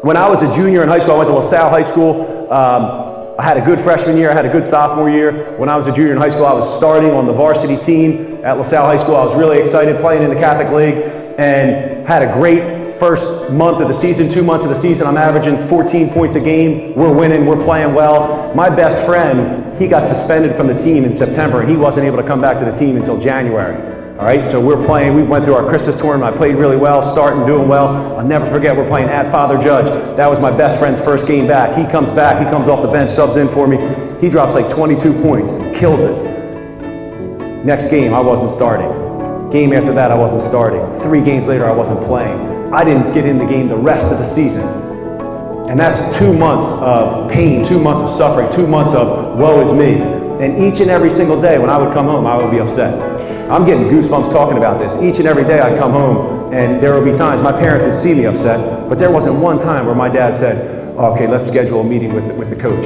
When I was a junior in high school, I went to LaSalle High School. I had a good freshman year, I had a good sophomore year. When I was a junior in high school, I was starting on the varsity team at LaSalle High School. I was really excited playing in the Catholic League and had a great first month of the season, 2 months of the season. I'm averaging 14 points a game. We're winning, we're playing well. My best friend, he got suspended from the team in September and he wasn't able to come back to the team until January. All right, so we're playing, we went through our Christmas tournament. I played really well, starting, doing well. I'll never forget, we're playing at Father Judge. That was my best friend's first game back. He comes back, he comes off the bench, subs in for me. He drops like 22 points, kills it. Next game, I wasn't starting. Game after that, I wasn't starting. 3 games later, I wasn't playing. I didn't get in the game the rest of the season. And that's 2 months of pain, 2 months of suffering, 2 months of woe is me. And each and every single day when I would come home, I would be upset. I'm getting goosebumps talking about this. Each and every day I'd come home and there would be times my parents would see me upset, but there wasn't one time where my dad said, okay, let's schedule a meeting with the coach.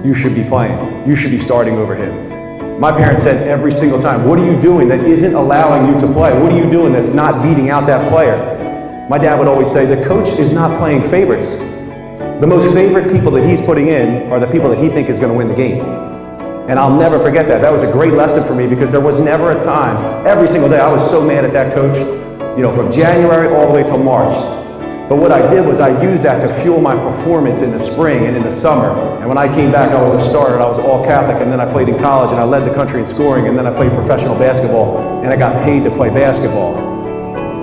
You should be playing. You should be starting over him. My parents said every single time, what are you doing that isn't allowing you to play? What are you doing that's not beating out that player? My dad would always say, the coach is not playing favorites. The most favorite people that he's putting in are the people that he thinks is going to win the game. And I'll never forget that. That was a great lesson for me because there was never a time, every single day, I was so mad at that coach, you know, from January all the way till March. But what I did was I used that to fuel my performance in the spring and in the summer. And when I came back, I was a starter, I was all Catholic, and then I played in college and I led the country in scoring, and then I played professional basketball and I got paid to play basketball.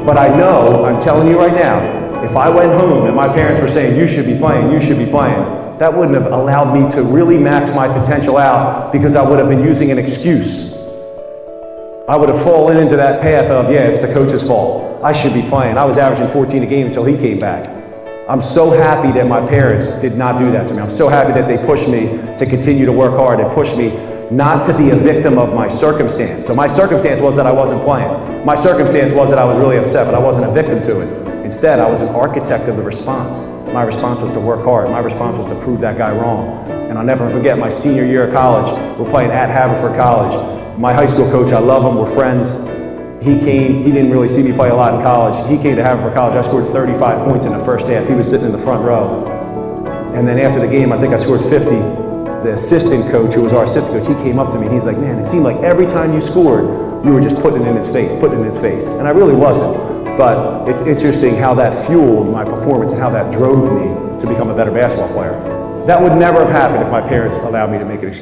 But I know, I'm telling you right now, if I went home and my parents were saying, you should be playing, you should be playing, that wouldn't have allowed me to really max my potential out because I would have been using an excuse. I would have fallen into that path of, yeah, it's the coach's fault. I should be playing. I was averaging 14 a game until he came back. I'm so happy that my parents did not do that to me. I'm so happy that they pushed me to continue to work hard and pushed me not to be a victim of my circumstance. So my circumstance was that I wasn't playing. My circumstance was that I was really upset, but I wasn't a victim to it. Instead, I was an architect of the response. My response was to work hard. My response was to prove that guy wrong. And I'll never forget my senior year of college. We're playing at Haverford College. My high school coach, I love him, we're friends. He came, he didn't really see me play a lot in college. He came to Haverford College. I scored 35 points in the first half. He was sitting in the front row. And then after the game, I think I scored 50. The assistant coach, who was our assistant coach, he came up to me and he's like, man, it seemed like every time you scored, you were just putting it in his face, putting it in his face. And I really wasn't. But it's interesting how that fueled my performance and how that drove me to become a better basketball player. That would never have happened if my parents allowed me to make an excuse.